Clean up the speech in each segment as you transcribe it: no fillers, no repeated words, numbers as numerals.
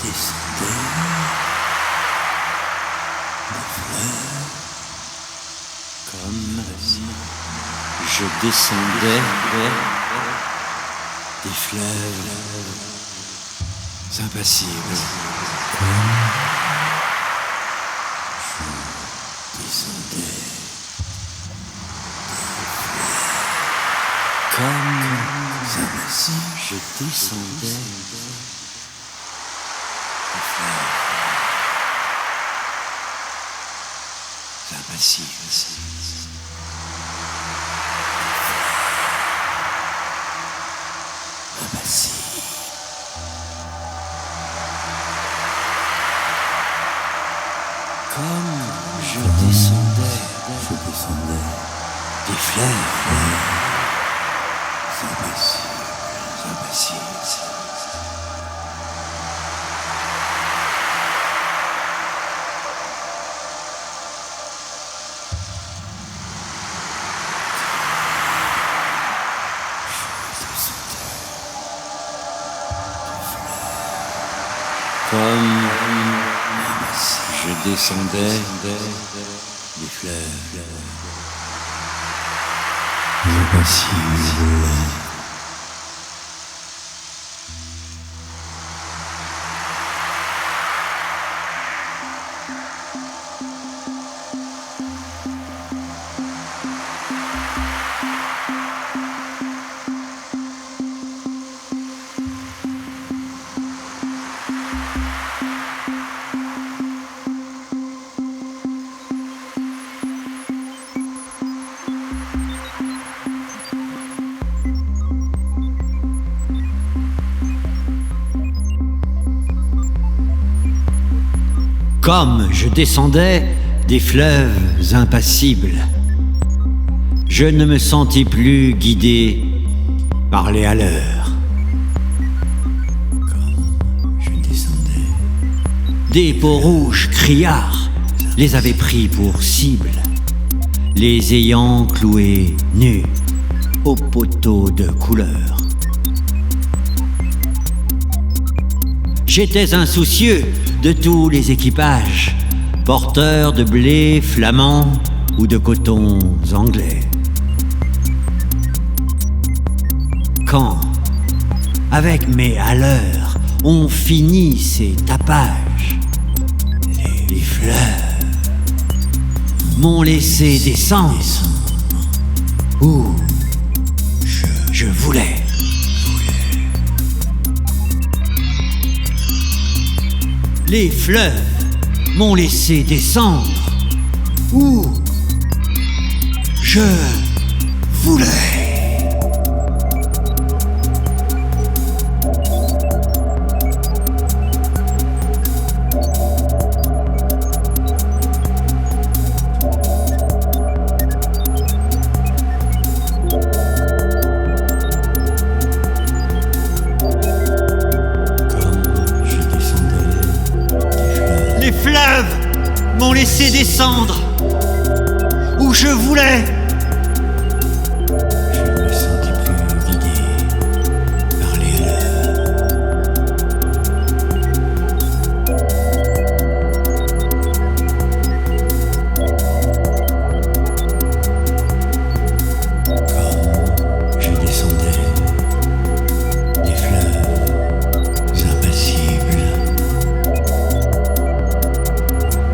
descendais des fleurs comme je descendais des fleuves impassibles comme je descendais comme je descendais des fleurs impassibles. Comme je descendais des fleurs impassibles. Comme je descendais des fleurs impassibles. Comme je descendais des fleuves impassibles, je ne me sentis plus guidé par les haleurs. Comme je descendais, des peaux rouges criards les avaient pris pour cible, les ayant cloués nus aux poteaux de couleur. J'étais insoucieux de tous les équipages, porteurs de blé flamand ou de cotons anglais. Quand, avec mes haleurs, on finit ces tapages, les fleurs m'ont laissé descendre où je voulais. Les fleuves m'ont laissé descendre où je voulais. Les fleuves m'ont laissé descendre où je voulais. Je ne me sentais plus guidé par les haleurs. Comme je descendais des fleuves impassibles.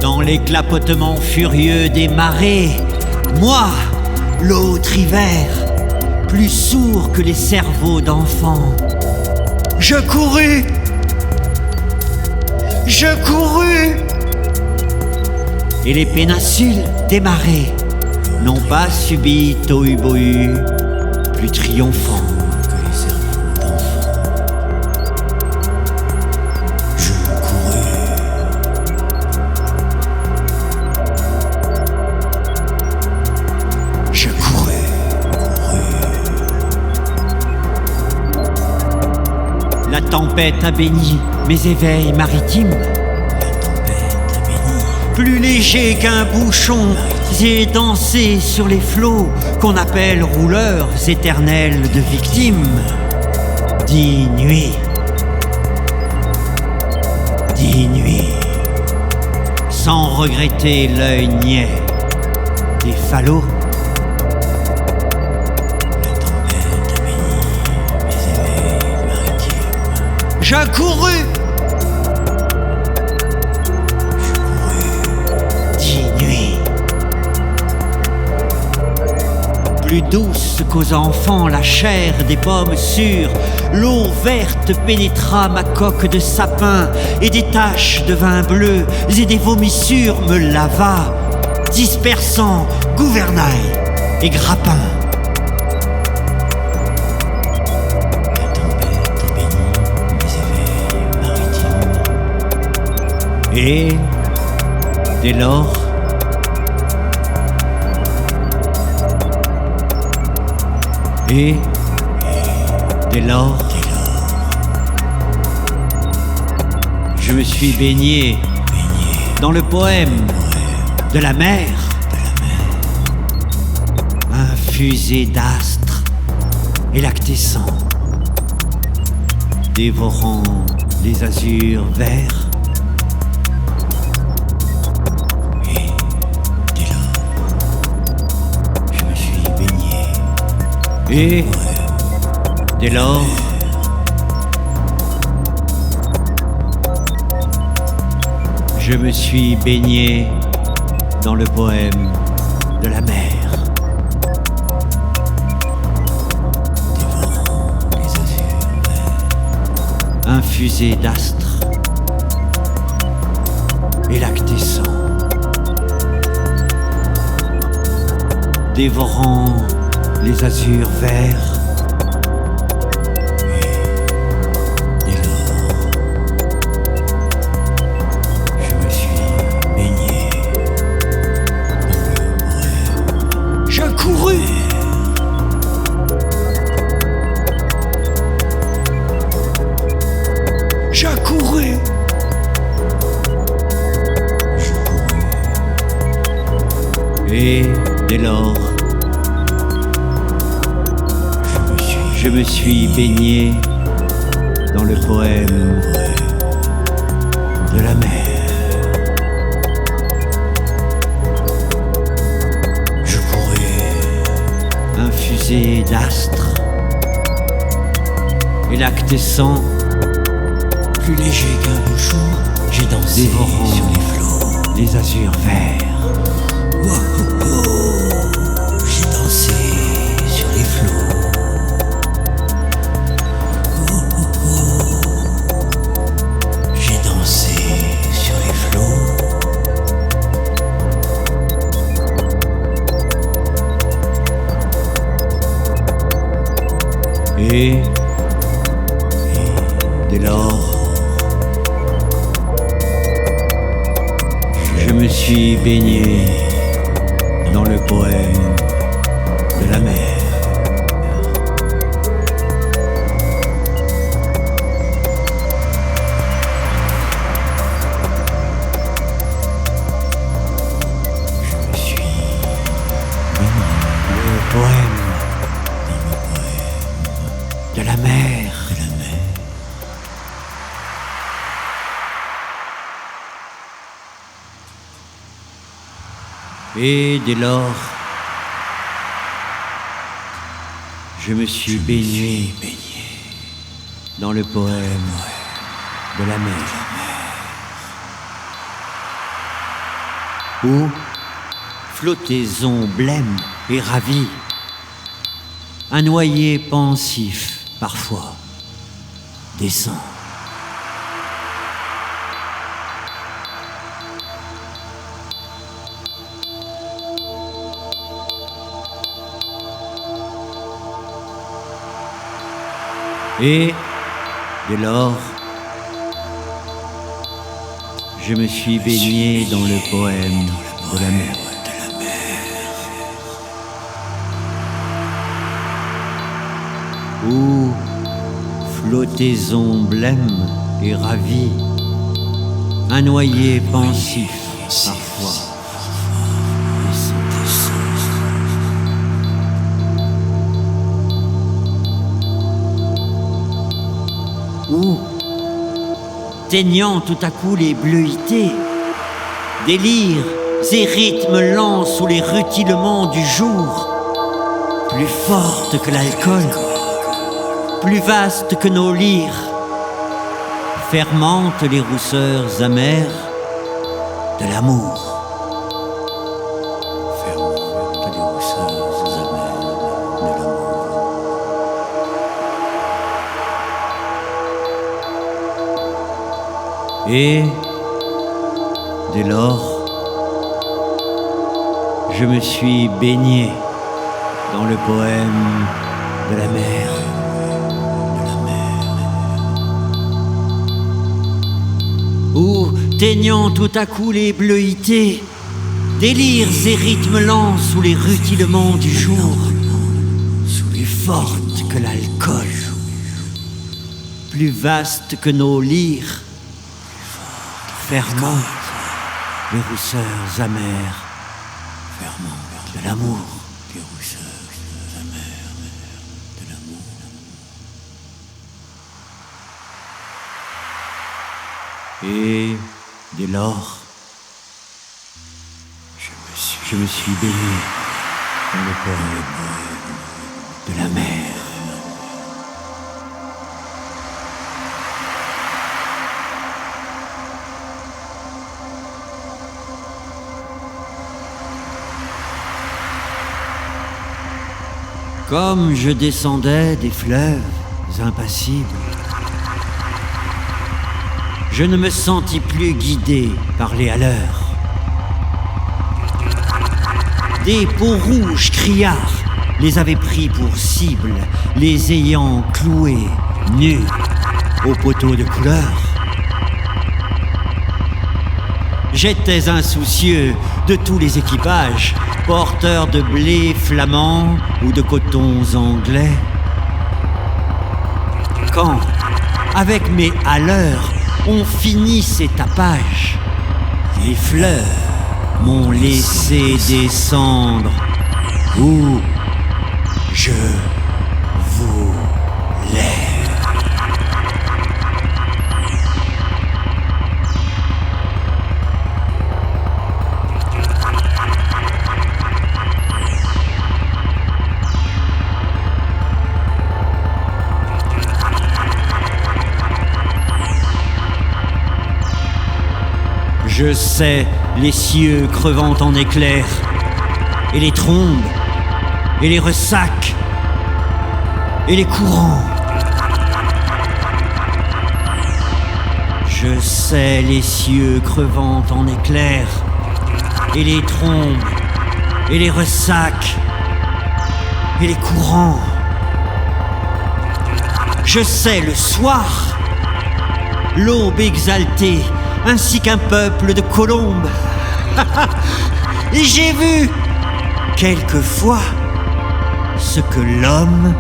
Dans les clapotements furieux des marées, moi, l'autre hiver, plus sourd que les cerveaux d'enfants, je courus, et les péninsules des marées n'ont pas subi tohu-bohu plus triomphant que les cerveaux d'enfants. Je courais. La tempête a béni mes éveils maritimes. Plus léger qu'un bouchon, j'ai dansé sur les flots qu'on appelle rouleurs éternels de victimes. 10 nuits. 10 nuits, sans regretter l'œil niais des falots. La tempête bénit mes éveils maritimes. Je courus. 10 nuits. Plus douce qu'aux enfants la chair des pommes sûres, l'eau verte pénétra ma coque de sapin, et des taches de vin bleu et des vomissures me lava, dispersant gouvernail et grappin. La tempête bénit mes éveils maritimes. Et dès lors, je me suis baigné dans le poème de la mer, infusé d'astres et lactescents, dévorant les azurs verts. Et dès lors, je me suis baigné. Et dès lors, je me suis baigné dans le poème de la mer, dévorant les azurs verts, infusé d'astres et lactescents, dévorant les azurs verts. Et dès lors, je me suis baigné dans le poème de la mer. Je courais, infusé d'astres et lactescent, plus léger qu'un bouchon, j'ai dansé dévorant sur les flots, les azurs verts. Oh, oh, oh, j'ai dansé sur les flots. Oh, oh, oh, j'ai dansé sur les flots. Et dès lors, je me suis baigné dans le poème de la mer. Je me suis baigné dans le poème de la mer. Et dès lors, je me suis baigné dans le poème de la mer, où flottaison blême et ravie, un noyer pensif parfois descend. Et dès lors, je me suis baigné dans le poème de la mer. Où flottaison blême et ravie, un noyer pensif parfois où teignant tout à coup les bleuités, délires et rythmes lents sous les rutilements du jour, plus forte que l'alcool, plus vaste que nos lyres, fermente les rousseurs amères de l'amour. Fermente les rousseurs amères de l'amour. Et dès lors, je me suis baigné dans le poème de la mer. Où, teignant tout à coup les bleuités, délires et rythmes lents sous les rutilements du jour, plus forte que l'alcool, plus vaste que nos lyres, fermente les rousseurs amères de l'amour. Les rousseurs amères de l'amour. Et dès lors, je me suis baigné dans le poème de la mer. Comme je descendais des fleuves impassibles, je ne me sentis plus guidé par les haleurs. Des peaux rouges criards les avaient pris pour cible, les ayant cloués nus aux poteaux de couleur. J'étais insoucieux de tous les équipages, porteurs de blé flamand ou de cotons anglais. Quand, avec mes haleurs, on finit ces tapages, les fleurs m'ont laissé descendre où je voulais. Je sais les cieux crevant en éclairs, et les trombes, et les ressacs, et les courants. Je sais les cieux crevant en éclairs, et les trombes, et les ressacs, et les courants. Je sais le soir, l'aube exaltée, ainsi qu'un peuple de colombes. Et j'ai vu, quelquefois, ce que l'homme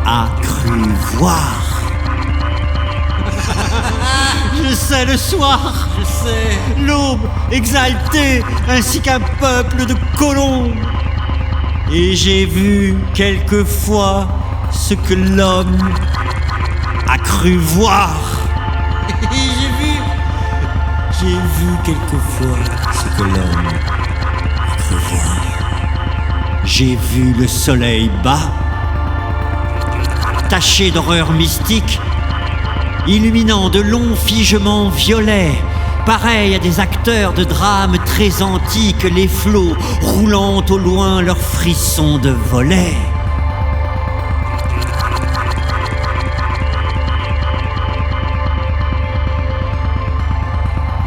a cru voir. Je sais le soir, je sais l'aube exaltée, ainsi qu'un peuple de colombes. Et j'ai vu, quelquefois, ce que l'homme a cru voir. J'ai vu quelquefois ce que l'homme a cru voir. J'ai vu le soleil bas, taché d'horreur mystique, illuminant de longs figements violets, pareils à des acteurs de drames très antiques, les flots roulant au loin leurs frissons de volets.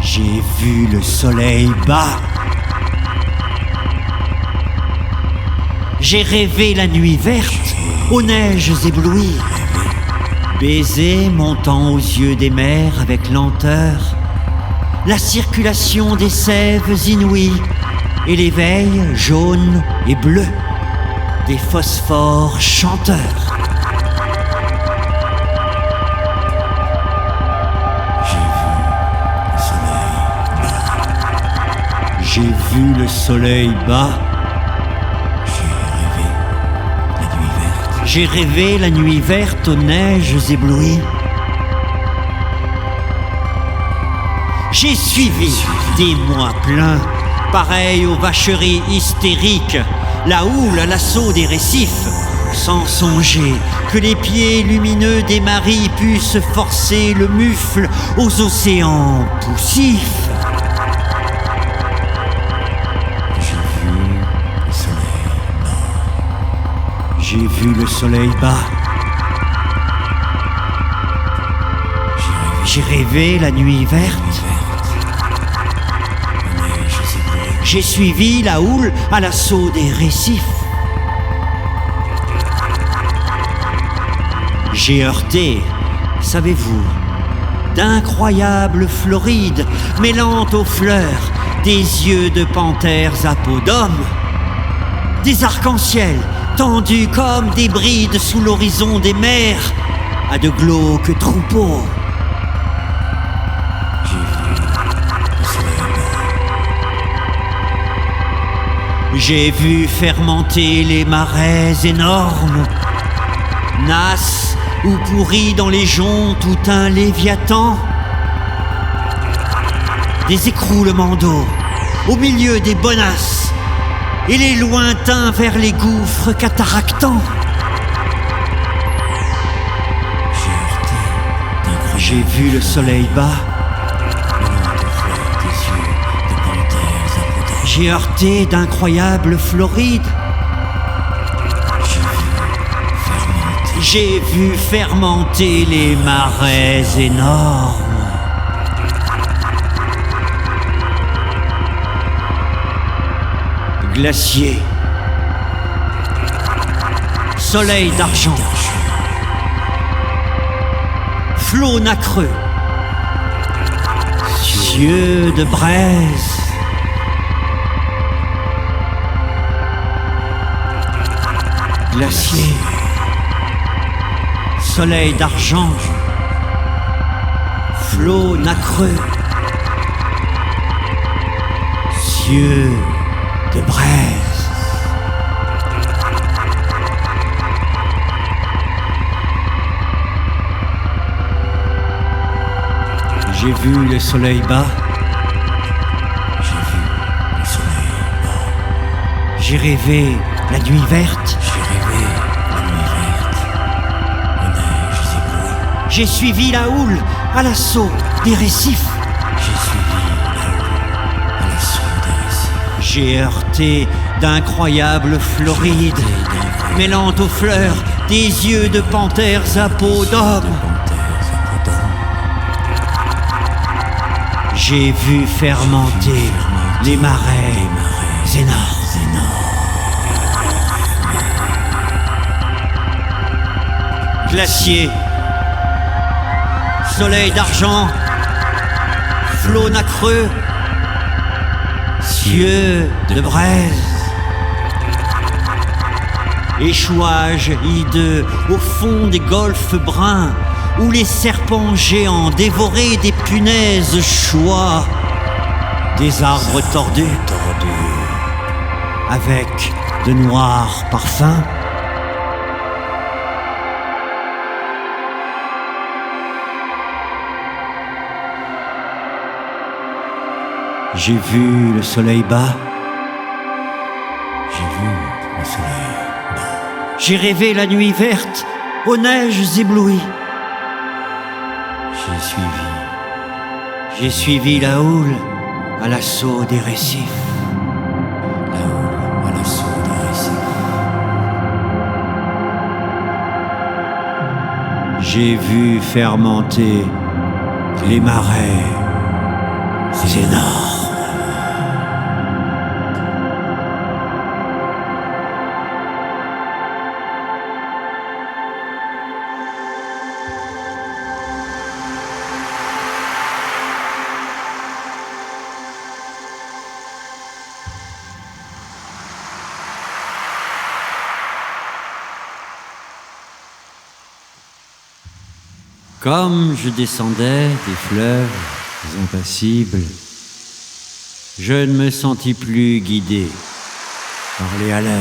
J'ai vu le soleil bas. J'ai rêvé la nuit verte, aux neiges éblouies. Baiser montant aux yeux des mers avec lenteur, la circulation des sèves inouïes et l'éveil jaune et bleu des phosphores chanteurs. J'ai vu le soleil bas. J'ai rêvé la nuit verte aux neiges éblouies. J'ai suivi des mois pleins, pareil aux vacheries hystériques, la houle à l'assaut des récifs, sans songer que les pieds lumineux des maris puissent forcer le mufle aux océans poussifs. J'ai vu le soleil bas. J'ai rêvé la nuit verte. J'ai suivi la houle à l'assaut des récifs. J'ai heurté, savez-vous, d'incroyables florides mêlant aux fleurs des yeux de panthères à peau d'homme, des arcs-en-ciel tendus comme des brides sous l'horizon des mers à de glauques troupeaux. J'ai vu fermenter les marais énormes, nasses ou pourris dans les joncs tout un léviathan. Des écroulements d'eau au milieu des bonasses et les lointains vers les gouffres cataractants. J'ai vu le soleil bas. J'ai heurté d'incroyables florides. J'ai vu fermenter les marais énormes. Glacier, soleil d'argent, flots nacreux, cieux de braise. Glacier, soleil d'argent, flots nacreux, cieux de braise. J'ai vu le soleil bas. J'ai rêvé la nuit verte. J'ai suivi la houle à l'assaut des récifs. J'ai heurté d'incroyables florides, mêlant aux fleurs des yeux de panthères à peau d'homme. J'ai vu fermenter les marais énormes. Glacier, soleil d'argent, flots nacreux, cieux de braise. Échouage hideux au fond des golfes bruns, où les serpents géants dévoraient des punaises choix, des arbres tordus, avec de noirs parfums. J'ai vu le soleil bas. J'ai rêvé la nuit verte aux neiges éblouies. J'ai suivi la houle à l'assaut des récifs. J'ai vu fermenter les marais énormes. Comme je descendais des fleuves impassibles, je ne me sentis plus guidé par les haleurs.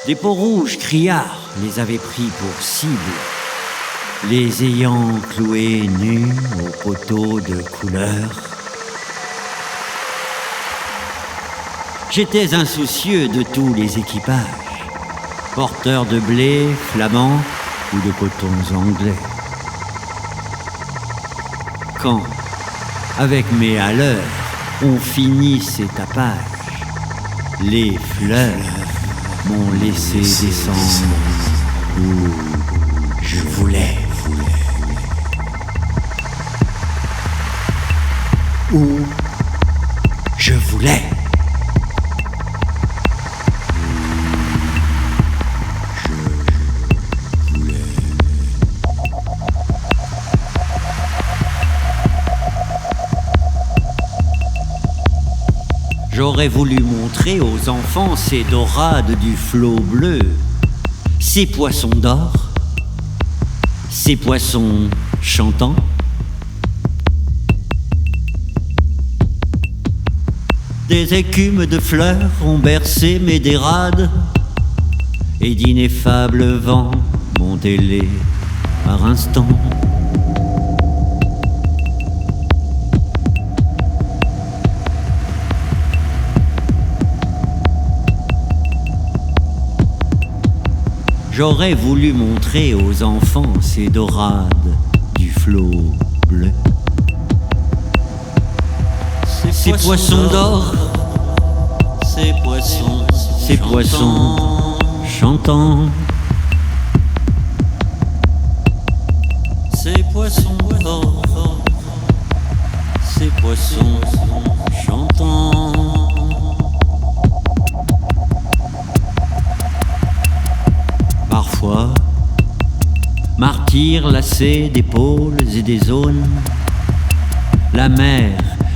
Des peaux rouges criards les avaient pris pour cible. les ayant cloués nus aux poteaux de couleur. J'étais insoucieux de tous les équipages, porteurs de blé flamand ou de cotons anglais. Quand, avec mes haleurs, on finit ces tapages, les fleurs m'ont laissé descendre où je voulais. Où je voulais. J'aurais voulu montrer aux enfants ces dorades du flot bleu, ces poissons d'or, ces poissons chantants. Des écumes de fleurs ont bercé mes dérades, et d'ineffables vents m'ont ailé par instants. J'aurais voulu montrer aux enfants ces dorades du flot bleu. Ces poissons d'or, ces poissons chantants. Ces poissons d'or, ces poissons chantants. Parfois, martyr lassé d'épaules et des zones, la mer,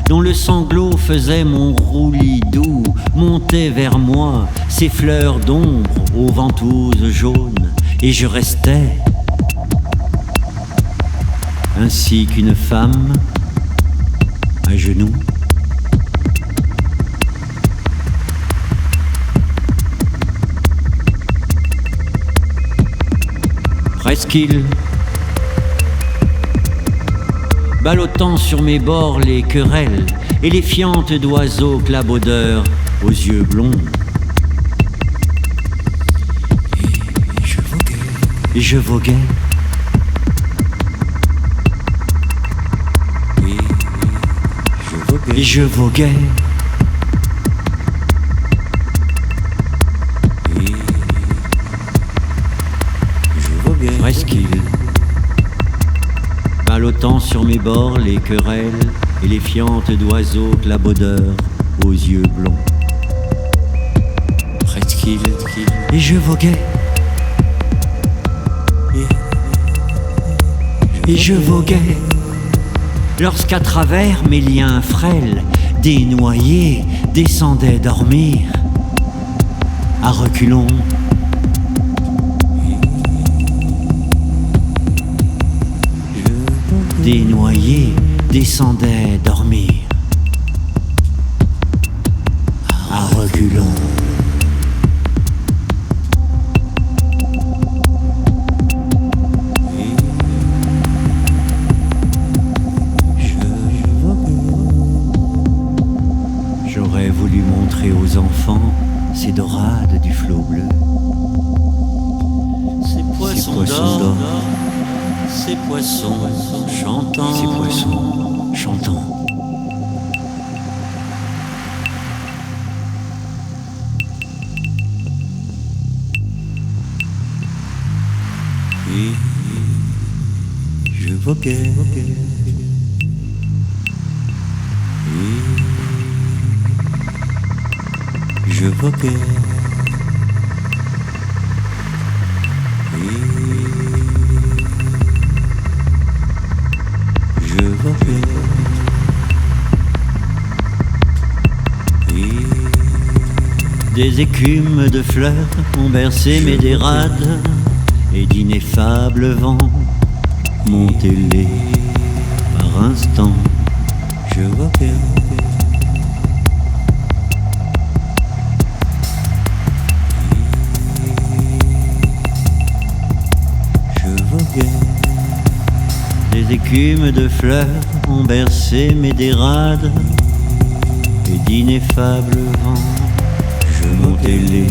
dont le sanglot faisait mon roulis doux, montait vers moi, ses fleurs d'ombre aux ventouses jaunes, et je restais, ainsi qu'une femme, à genoux. Presqu'île, ballottant sur mes bords les querelles et les fientes d'oiseaux clabaudeurs aux yeux blonds. Et je voguais. Et je voguais. Presqu'île, ballottant sur mes bords les querelles et les fientes d'oiseaux clabaudeurs aux yeux blonds. Presqu'île, et je voguais. Et je voguais, lorsqu'à travers mes liens frêles, des noyés descendaient dormir à reculons. Des noyés descendaient dormir à reculons. J'aurais voulu montrer aux enfants ces dorades du flot bleu, ces poissons d'or. Ces poissons chantants. Ces poissons chantants. Et je voguais. Et je voguais. Je voguais. Des écumes de fleurs ont bercé mes dérades, et d'ineffables vents m'ont ailé par instants. Je voguais. Je voguais. L'écume de fleurs ont bercé mes dérades, et d'ineffables vents, je montais les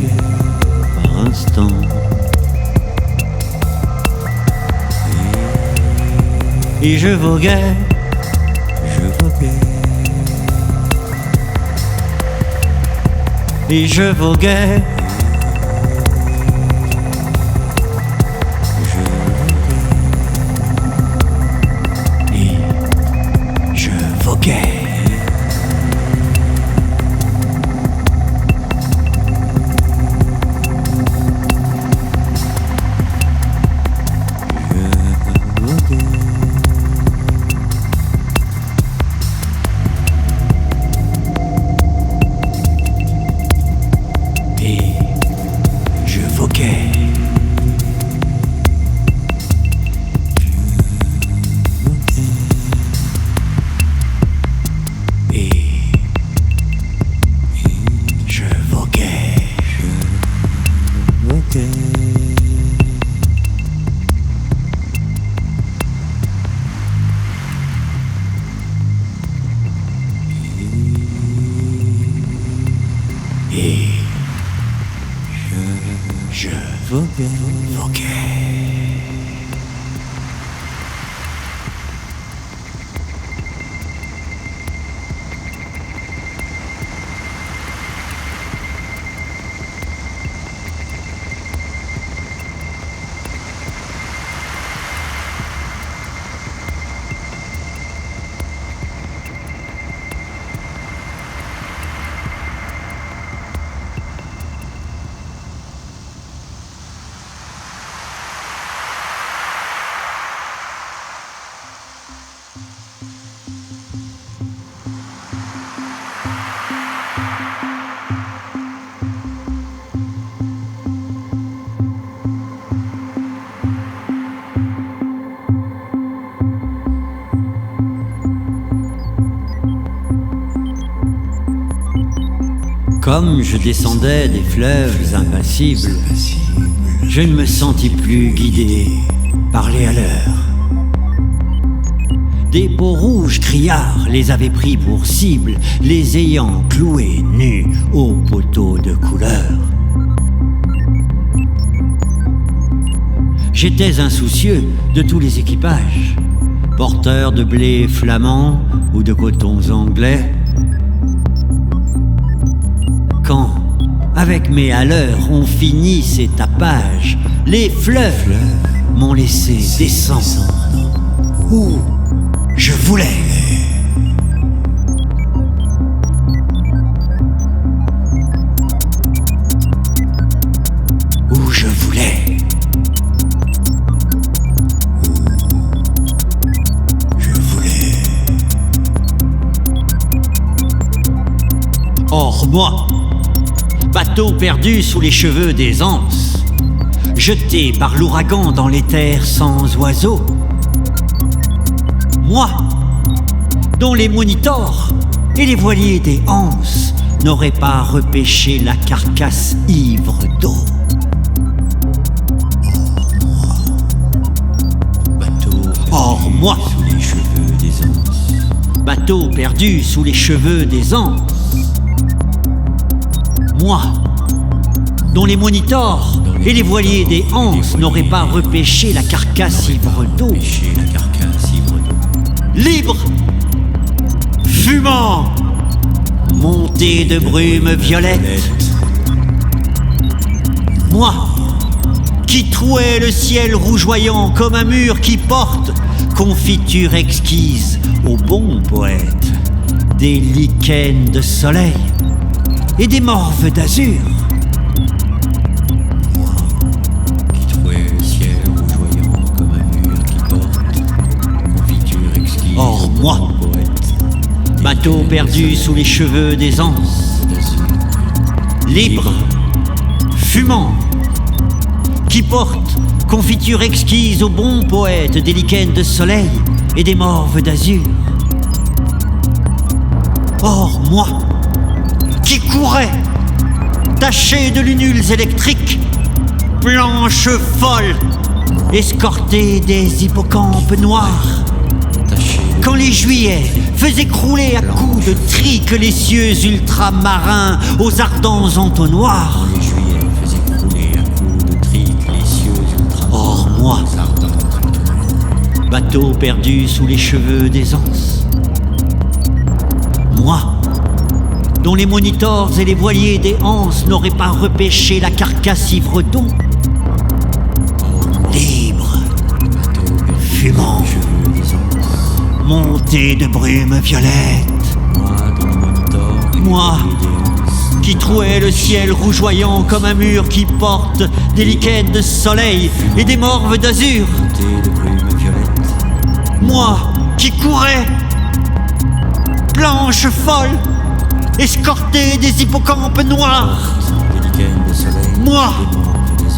par instants. Et je voguais, et je voguais, je voguais. Comme je descendais des fleuves impassibles, je ne me sentis plus guidé par les haleurs. Des peaux rouges criards les avaient pris pour cible, les ayant cloués nus aux poteaux de couleur. J'étais insoucieux de tous les équipages, porteurs de blé flamand ou de cotons anglais. Quand, avec mes haleurs, on finit ces tapages, les fleuves m'ont laissé descendre où je voulais. Où je voulais. Or moi, bateau perdu sous les cheveux des anses, jeté par l'ouragan dans les terres sans oiseaux. Moi, dont les monitors et les voiliers des anses n'auraient pas repêché la carcasse ivre d'eau. Or moi, sous les cheveux des anses, bateau perdu sous les cheveux des anses. Moi, dont les monitors et les voiliers des anses n'auraient pas repêché la carcasse ivre d'eau. Libre, fumant, monté de brume violette. Moi, qui trouais le ciel rougeoyant comme un mur qui porte confiture exquise au bon poète, des lichens de soleil et des morves d'azur. Moi, qui trouvais le ciel rougeoyant comme un mur qui porte confiture exquise. Or moi, poète, bateau perdu sous les cheveux des anses, libre, fumant, qui porte confiture exquise au bon poète, des lichens de soleil et des morves d'azur. Or moi, qui courait, taché de lunules électriques, planche folle, escorté des hippocampes noirs, les juillets faisaient crouler à coups de trique les cieux ultramarins aux ardents entonnoirs. Quand les juillets faisaient crouler à coups de trique les cieux ultramarins. Or moi, bateau perdu sous les cheveux des anses, moi, dont les monitors et les voiliers des anses n'auraient pas repêché la carcasse ivre d'eau, libre, fumant, monté de brume violette, moi, qui trouais le ciel rougeoyant comme un mur qui porte des lichens de soleil et des morves d'azur, moi, qui courais, planche folle, escorté des hippocampes noirs, moi,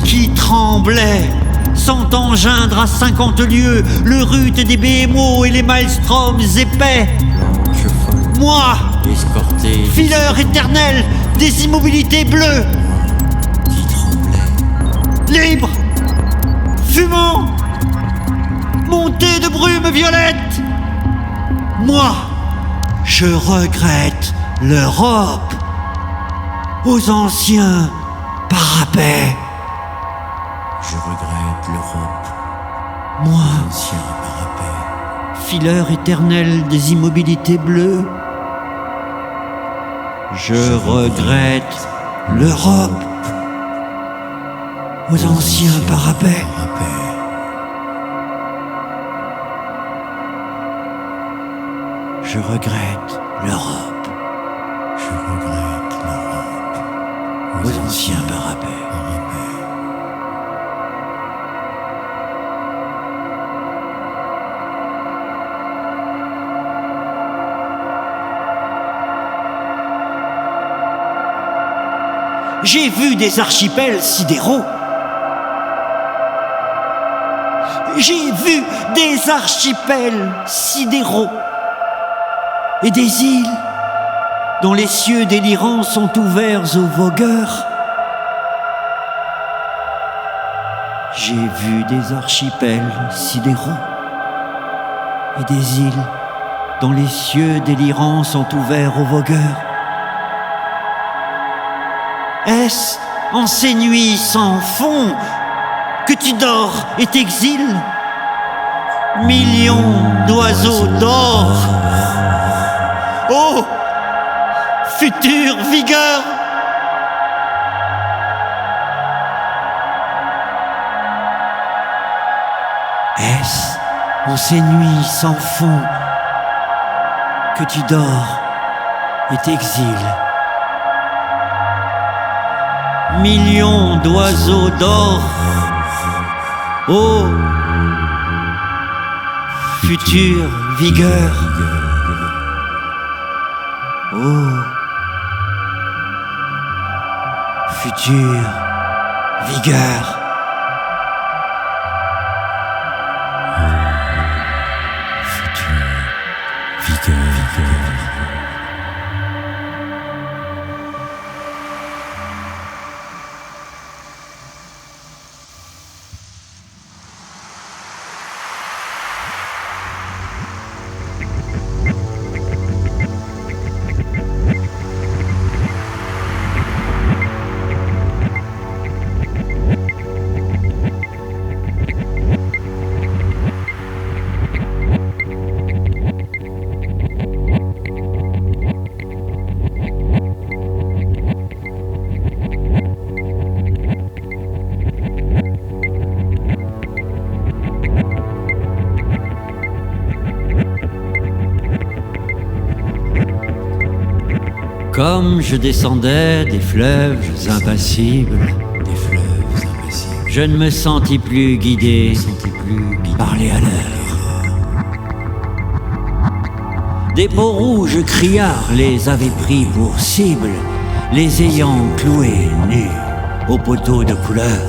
qui tremblais, sans engeindre à 50 lieues le rut des BMO et les maelstroms épais, moi, fileur éternel des immobilités bleues, libre, fumant, monté de brume violette, moi, je regrette l'Europe aux anciens parapets. Je regrette l'Europe, Moi, ancien parapet. fileur éternel des immobilités bleues, je regrette l'Europe aux anciens parapets. Je regrette l'Europe Je regrette l'Europe aux anciens parapets. J'ai vu des archipels sidéraux. J'ai vu des archipels sidéraux et des îles dont les cieux délirants sont ouverts aux vogueurs. J'ai vu des archipels sidéraux et des îles dont les cieux délirants sont ouverts aux vogueurs. Est-ce en ces nuits sans fond que tu dors et t'exiles? Millions d'oiseaux d'or. Oh, future vigueur! Est-ce en ces nuits sans fond que tu dors et t'exiles? Millions d'oiseaux d'or. Oh, future vigueur. Oh, future vigueur. Comme je descendais des fleuves impassibles, je ne me sentis plus guidé par les haleurs. Des peaux rouges criards les avaient pris pour cible, les ayant cloués nus aux poteaux de couleur.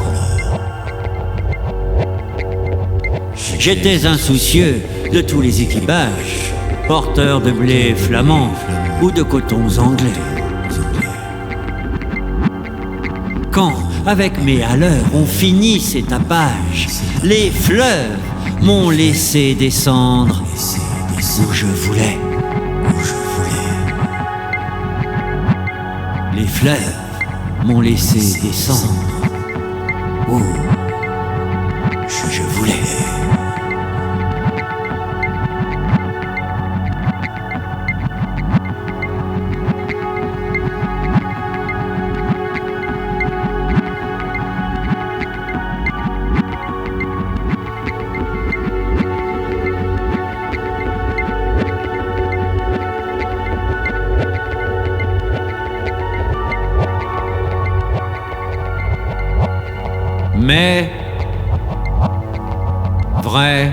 J'étais insoucieux de tous les équipages, porteurs de blé flamand ou de cotons anglais. Quand, avec mes haleurs, on finit ces tapages, les fleuves m'ont laissé descendre où je voulais. Les fleuves m'ont laissé descendre où je voulais. Mais, vrai,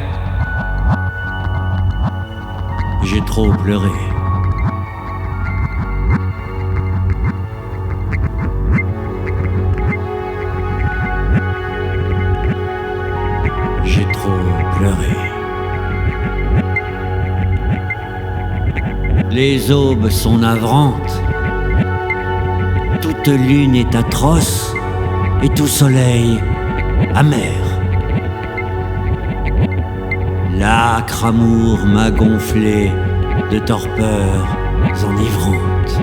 j'ai trop pleuré. J'ai trop pleuré. Les aubes sont navrantes, toute lune est atroce et tout soleil amer. L'âcre amour m'a gonflé de torpeurs enivrantes.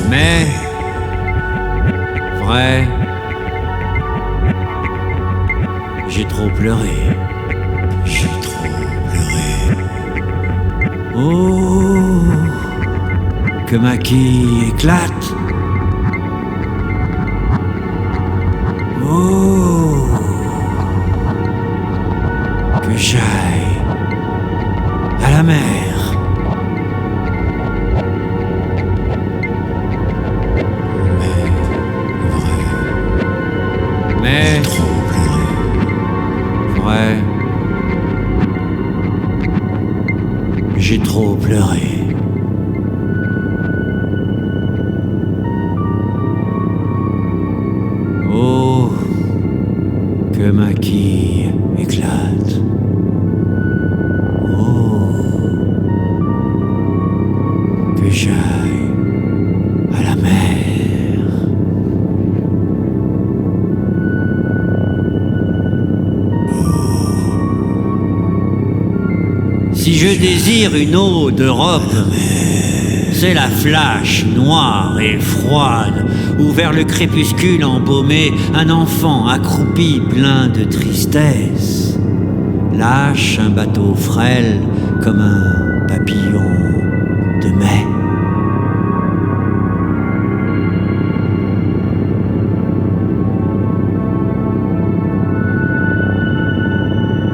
Mais vrai, j'ai trop pleuré. Oh, que ma quille éclate. Oh, que j'aille à la mer. Mais vrai, j'ai trop pleuré. Oh, que ma quille éclate. Oh, que j'aille à la mer. Si je désire une eau d'Europe, c'est la flash noire et froide où vers le crépuscule embaumé un enfant accroupi plein de tristesse lâche un bateau frêle comme un papillon de mai.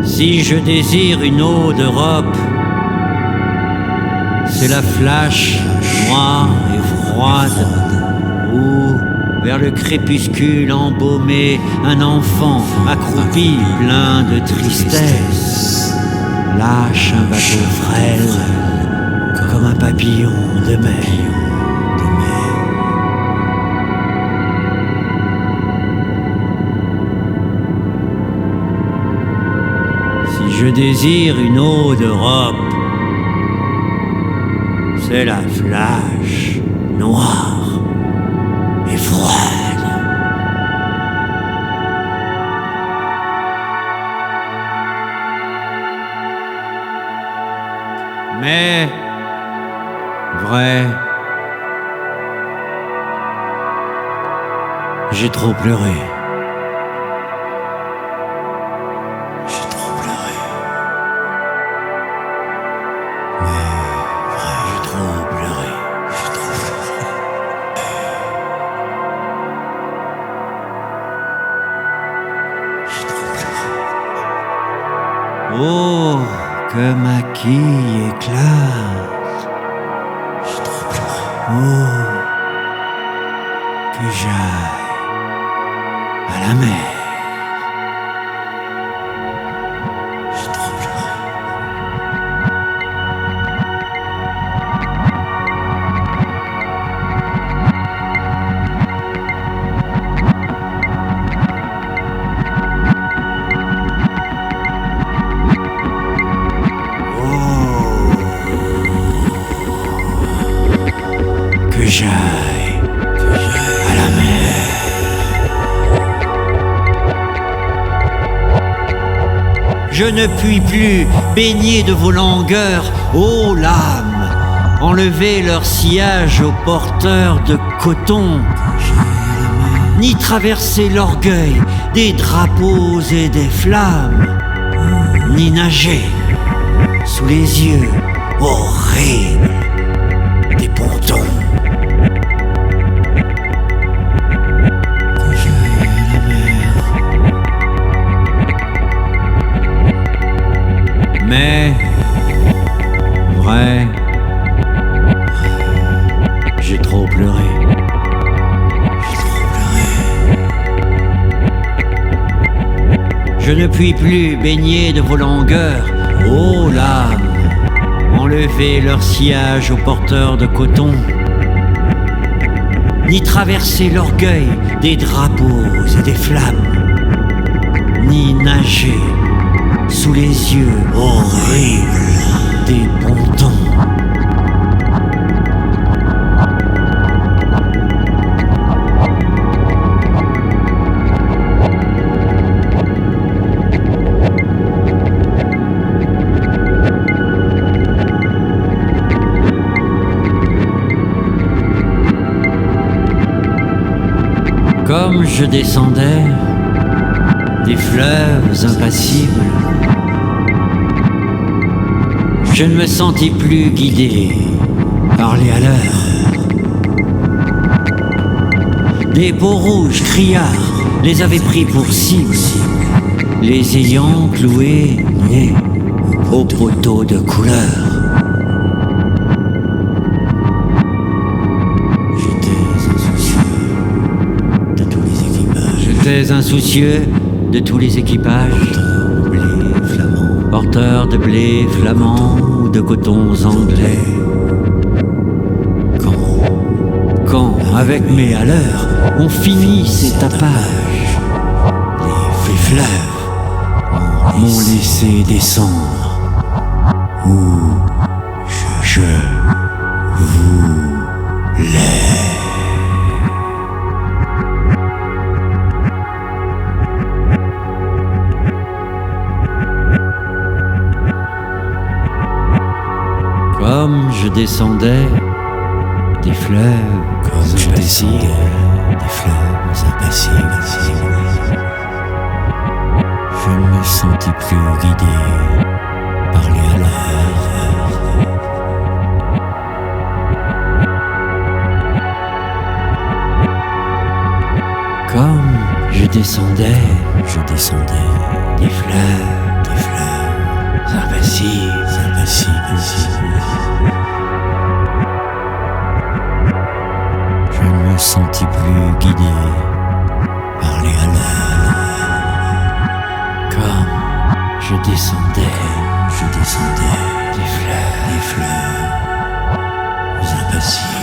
Si je désire une eau d'Europe, c'est la flash noire et froide où, vers le crépuscule embaumé, un enfant accroupi plein de tristesse lâche un bateau frêle comme un papillon de mai. Si je désire une eau d'Europe, c'est la flash noire et froide. Mais vrai, j'ai trop pleuré. Oh, que ma quille éclate. Oh, que j'aille à la mer. Que j'aille à la mer. Je ne puis plus baigner de vos langueurs, ô lames, enlever leur sillage aux porteurs de coton, ni traverser l'orgueil des drapeaux et des flammes, ni nager sous les yeux horribles des pontons. Mais, vrai, j'ai trop pleuré. Je ne puis plus baigner de vos langueurs, ô lames, enlever leur sillage aux porteurs de coton, ni traverser l'orgueil des drapeaux et des flammes, ni nager sous les yeux horribles des pontons. Comme je descendais des fleuves impassibles, je ne me sentis plus guidé par les haleurs. Des peaux rouges criards les avaient pris pour cible, les ayant cloués nez aux poteaux de couleur. J'étais insoucieux de tous les équipages, porteurs de blé flamand ou de cotons anglais. Quand, avec mes haleurs, on finit ces tapages, les fleuves m'ont laissé descendre où je voulais. Comme je descendais des fleuves impassibles, je ne me sentis plus guidé par les haleurs. Comme je descendais des fleuves impassibles. Je ne me sentis plus guidé par les haleurs. Comme je descendais des fleurs impassibles.